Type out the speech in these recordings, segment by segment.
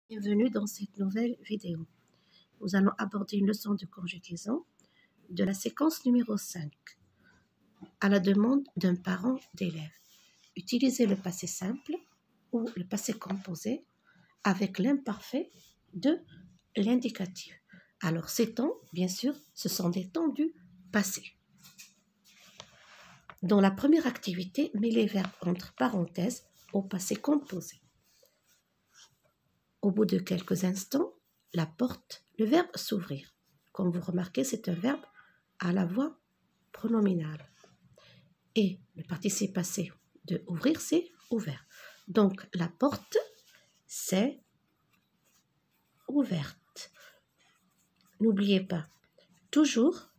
Bienvenue dans cette nouvelle vidéo. Nous allons aborder une leçon de conjugaison de la séquence numéro 5. À la demande d'un parent d'élève, utilisez le passé simple ou le passé composé avec l'imparfait de l'indicatif. Alors ces temps, bien sûr, ce sont des temps du passé. Dans la première activité, mets les verbes entre parenthèses au passé composé. Au bout de quelques instants, la porte, le verbe s'ouvrir. Comme vous remarquez, c'est un verbe à la voix pronominale. Et le participe passé de ouvrir, c'est ouvert. Donc, la porte s'est ouverte. N'oubliez pas, toujours,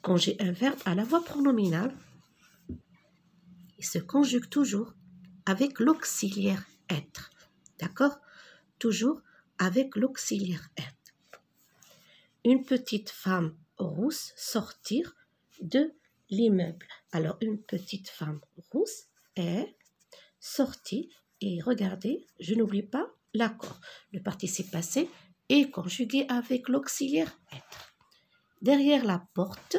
quand j'ai un verbe à la voix pronominale, il se conjugue toujours avec l'auxiliaire être. D'accord? Toujours avec l'auxiliaire être. Une petite femme rousse sortir de l'immeuble. Alors, une petite femme rousse est sortie et regardez, je n'oublie pas l'accord. Le participe passé est conjugué avec l'auxiliaire être. Derrière la porte,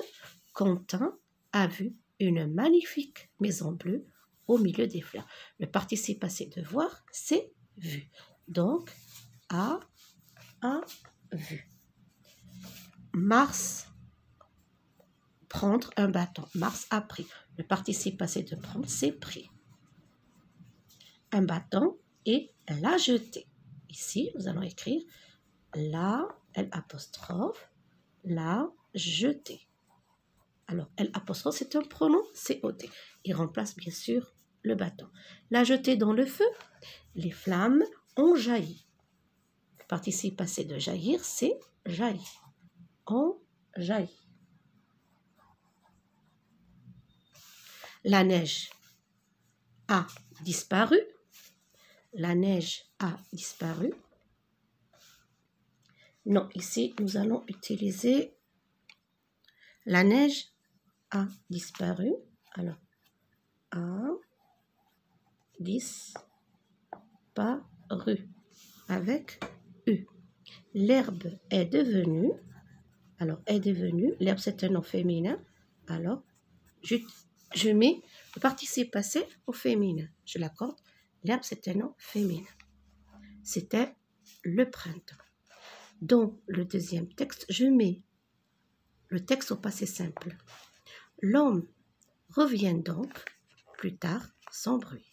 Quentin a vu une magnifique maison bleue au milieu des fleurs. Le participe passé de voir, c'est vu. Donc, a vu. Mars, prendre un bâton. Mars a pris. Le participe passé de prendre, c'est pris. Un bâton et l'a jeté. Ici, nous allons écrire la, L apostrophe, l'a jeté. Alors, L apostrophe, c'est un pronom COT. Il remplace bien sûr le bâton. L'a jeté dans le feu. Les flammes ont jailli. Le participe passé de jaillir, c'est jailli. Ont jailli. La neige a disparu. La neige a disparu. Non, ici, nous allons utiliser la neige a disparu. Alors, a disparu avec U. L'herbe est devenue. Alors, est devenue. L'herbe, c'est un nom féminin. Alors, je mets le participe passé au féminin. Je l'accorde. L'herbe, c'est un nom féminin. C'était le printemps. Dans le deuxième texte, je mets le texte au passé simple. L'homme revient donc plus tard sans bruit.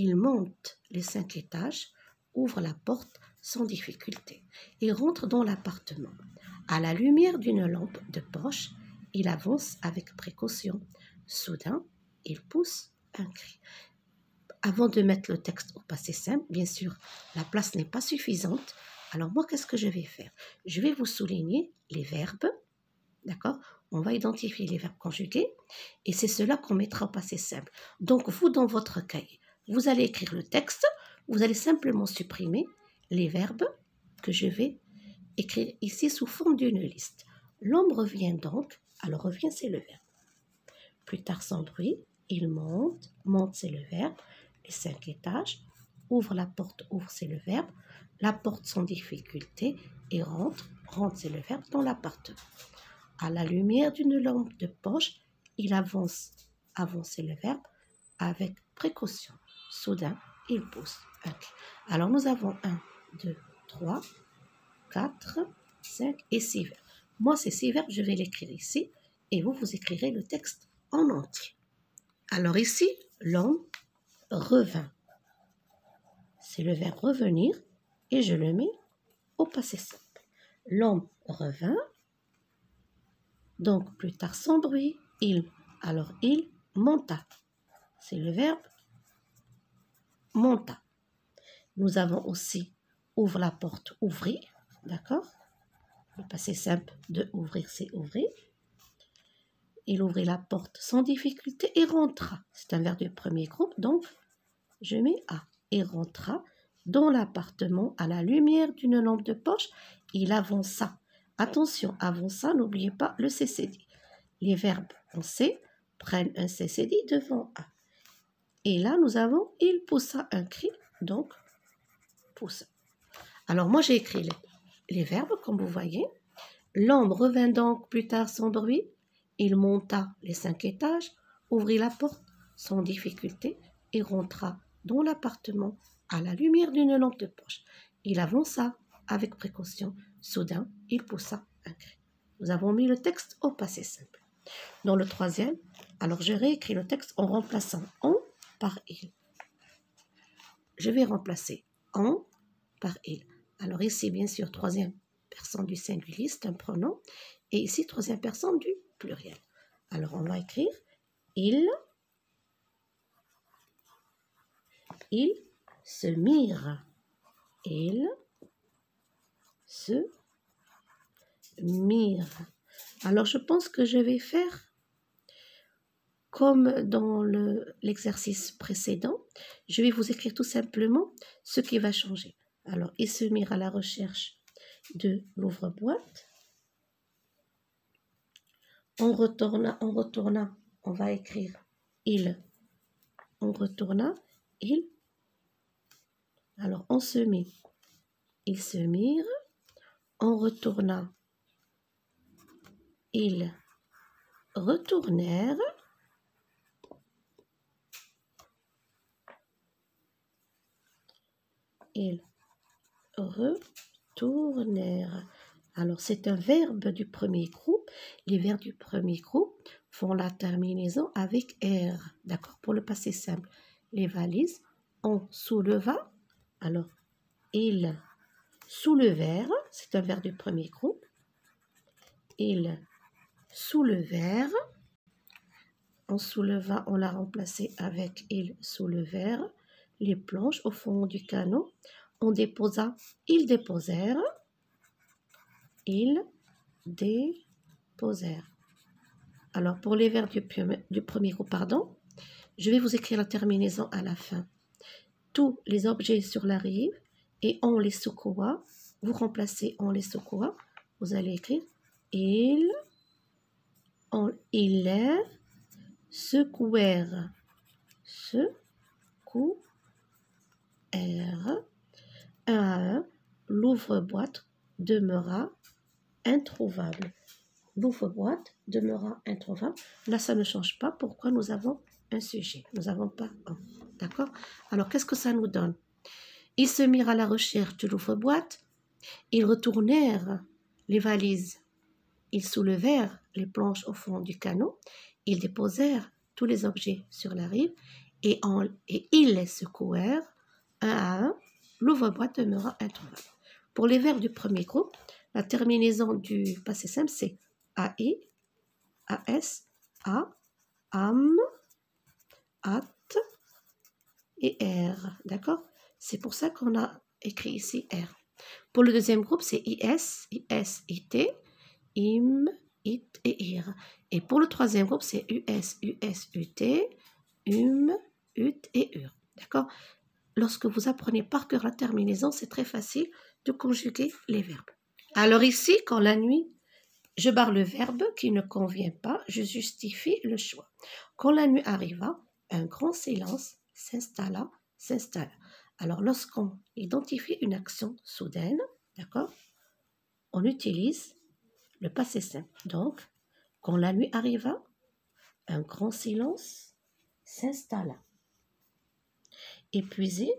Il monte les 5 étages, ouvre la porte sans difficulté et rentre dans l'appartement. À la lumière d'une lampe de poche, il avance avec précaution. Soudain, il pousse un cri. Avant de mettre le texte au passé simple, bien sûr, la place n'est pas suffisante. Alors moi, qu'est-ce que je vais faire? Je vais vous souligner les verbes, d'accord? On va identifier les verbes conjugués et c'est cela qu'on mettra au passé simple. Donc vous, dans votre cahier, vous allez écrire le texte, vous allez simplement supprimer les verbes que je vais écrire ici sous forme d'une liste. L'homme revient donc, alors revient c'est le verbe. Plus tard sans bruit, il monte, monte c'est le verbe, les 5 étages, ouvre la porte, ouvre c'est le verbe, la porte sans difficulté et rentre, rentre c'est le verbe dans l'appartement. À la lumière d'une lampe de poche, il avance, avance c'est le verbe, avec précaution. Soudain, il pousse un cri. Alors nous avons 1, 2, 3, 4, 5 et 6 verbes. Moi, ces 6 verbes, je vais l'écrire ici et vous, vous écrirez le texte en entier. Alors ici, l'homme revint. C'est le verbe revenir et je le mets au passé simple. L'homme revint. Donc, plus tard, sans bruit, il monta. C'est le verbe monta. Nous avons aussi ouvre la porte, ouvrir, d'accord? Le passé simple de ouvrir, c'est ouvrir. Il ouvrit la porte sans difficulté et rentra. C'est un verbe du premier groupe, donc je mets A. Et rentra dans l'appartement à la lumière d'une lampe de poche. Il avança. Attention, avança, n'oubliez pas le CCD. Les verbes en C prennent un CCD devant A. Et là, nous avons il poussa un cri, donc poussa. Alors, moi, j'ai écrit les verbes, comme vous voyez. L'homme revint donc plus tard sans bruit. Il monta les 5 étages, ouvrit la porte sans difficulté et rentra dans l'appartement à la lumière d'une lampe de poche. Il avança avec précaution. Soudain, il poussa un cri. Nous avons mis le texte au passé simple. Dans le troisième, alors je réécris le texte en remplaçant on par il. Je vais remplacer on par il. Alors ici, bien sûr, troisième personne du singulier, c'est un pronom. Et ici, troisième personne du pluriel. Alors, on va écrire ils se mirent. Ils se mirent. Alors, je pense que je vais faire comme dans l'exercice précédent. Je vais vous écrire tout simplement ce qui va changer. Alors, ils se mirent à la recherche de l'ouvre-boîte. On retourna, on va écrire il. On retourna, il. Alors, on se mit. Ils se mirent. On retourna. Ils retournèrent. Ils retournèrent. Alors, c'est un verbe du premier groupe. Les verbes du premier groupe font la terminaison avec R. D'accord? Pour le passé simple. Les valises, on souleva. Alors, ils soulevèrent. C'est un verbe du premier groupe. Ils soulevèrent. On souleva, on l'a remplacé avec ils soulevèrent. Les planches au fond du canot. On déposa, ils déposèrent. Ils déposèrent. Alors, pour les verbes du premier groupe, je vais vous écrire la terminaison à la fin. Tous les objets sur la rive et on les secoua. Vous remplacez on les secoua. Vous allez écrire ils secouèrent. Un à un, l'ouvre-boîte demeura introuvable. L'ouvre-boîte demeura introuvable. Là, ça ne change pas. Pourquoi nous avons un sujet? Nous n'avons pas un. D'accord? Alors, qu'est-ce que ça nous donne? Ils se mirent à la recherche de l'ouvre-boîte. Ils retournèrent les valises. Ils soulevèrent les planches au fond du canot. Ils déposèrent tous les objets sur la rive. Et ils les secouèrent un à un. L'ouvre-boîte demeura introuvable. Pour les verbes du premier groupe, la terminaison du passé simple, c'est AI, AS, A, AM, AT et R. D'accord? C'est pour ça qu'on a écrit ici R. Pour le deuxième groupe, c'est IS, IT, IM, IT et IR. Et pour le troisième groupe, c'est US, UT, UM, UT et UR. D'accord? Lorsque vous apprenez par cœur la terminaison, c'est très facile de conjuguer les verbes. Alors ici, quand la nuit, je barre le verbe qui ne convient pas, je justifie le choix. Quand la nuit arriva, un grand silence s'installa. Alors lorsqu'on identifie une action soudaine, d'accord, on utilise le passé simple. Donc, quand la nuit arriva, un grand silence s'installa. Épuisé,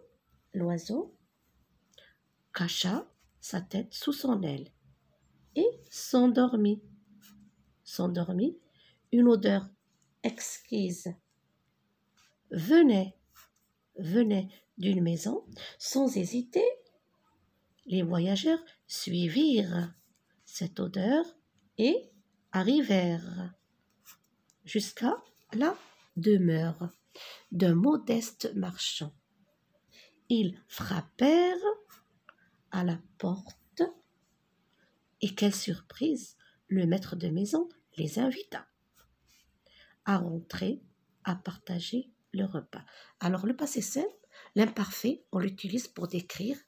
l'oiseau cacha sa tête sous son aile et s'endormit. Une odeur exquise venait d'une maison. Sans hésiter, les voyageurs suivirent cette odeur et arrivèrent jusqu'à la demeure d'un modeste marchand. Ils frappèrent à la porte et quelle surprise! Le maître de maison les invita à rentrer, à partager le repas. Alors le passé simple, l'imparfait, on l'utilise pour décrire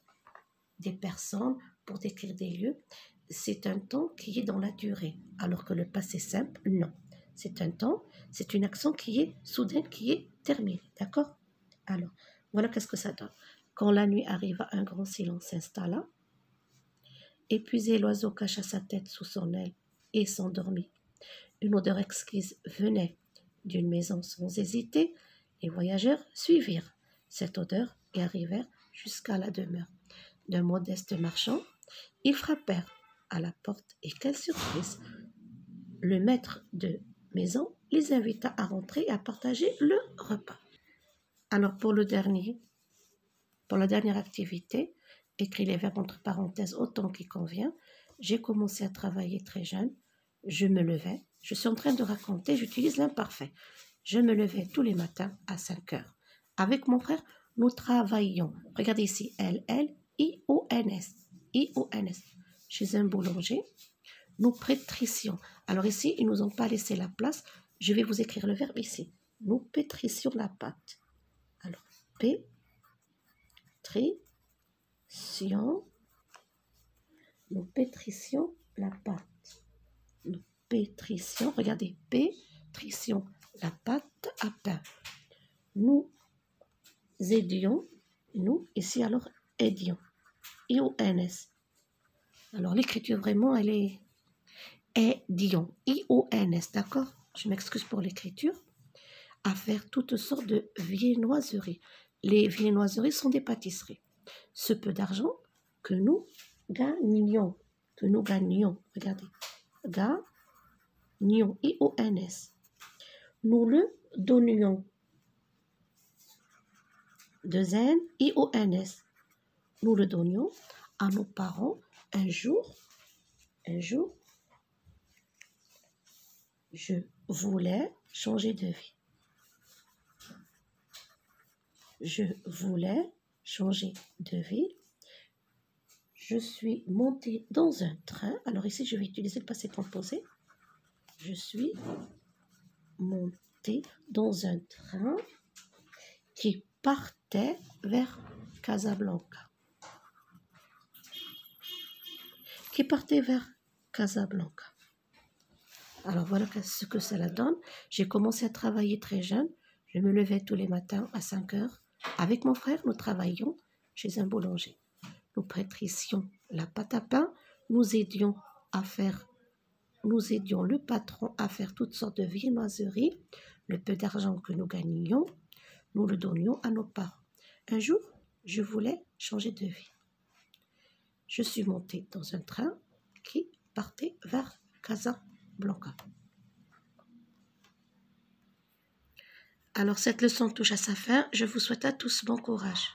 des personnes, pour décrire des lieux. C'est un temps qui est dans la durée, alors que le passé simple, non. C'est un temps, c'est une action qui est soudaine, qui est terminée, d'accord? Alors, voilà qu'est-ce que ça donne. Quand la nuit arriva, un grand silence s'installa. Épuisé, l'oiseau cacha sa tête sous son aile et s'endormit. Une odeur exquise venait d'une maison. Sans hésiter, les voyageurs suivirent cette odeur et arrivèrent jusqu'à la demeure d'un modeste marchand. Ils frappèrent à la porte et quelle surprise! Le maître de maison les invita à rentrer et à partager le repas. Alors pour la dernière activité, écris les verbes entre parenthèses autant qu'il convient. J'ai commencé à travailler très jeune. Je me levais. Je suis en train de raconter, j'utilise l'imparfait. Je me levais tous les matins à 5 heures. Avec mon frère, nous travaillions. Regardez ici, L-L-I-O-N-S. I-O-N-S. Chez un boulanger, nous pétrissions. Alors ici, ils ne nous ont pas laissé la place. Je vais vous écrire le verbe ici. Nous pétrissions la pâte. Alors, pétrissions. Nous pétrissions la pâte. Nous pétrissions, regardez, pétrissions la pâte à pain. Nous aidions, nous, ici alors, aidions. I-O-N-S. Alors l'écriture vraiment, elle est aidions. I-O-N-S, d'accord? Je m'excuse pour l'écriture. À faire toutes sortes de viennoiseries. Les viennoiseries sont des pâtisseries. Ce peu d'argent que nous gagnions, regardez, gagnions, I-O-N-S. Nous le donnions, deux N, I-O-N-S. Nous le donnions à nos parents un jour, je voulais changer de vie. Je voulais changer de vie. Je suis montée dans un train. Alors ici, je vais utiliser le passé composé. Je suis montée dans un train qui partait vers Casablanca. Qui partait vers Casablanca. Alors voilà ce que cela donne. J'ai commencé à travailler très jeune. Je me levais tous les matins à 5 heures. Avec mon frère, nous travaillions chez un boulanger. Nous pétrissions la pâte à pain. Nous aidions le patron à faire toutes sortes de viennoiseries. Le peu d'argent que nous gagnions, nous le donnions à nos parents. Un jour, je voulais changer de vie. Je suis montée dans un train qui partait vers Casablanca. Alors, cette leçon touche à sa fin. Je vous souhaite à tous bon courage.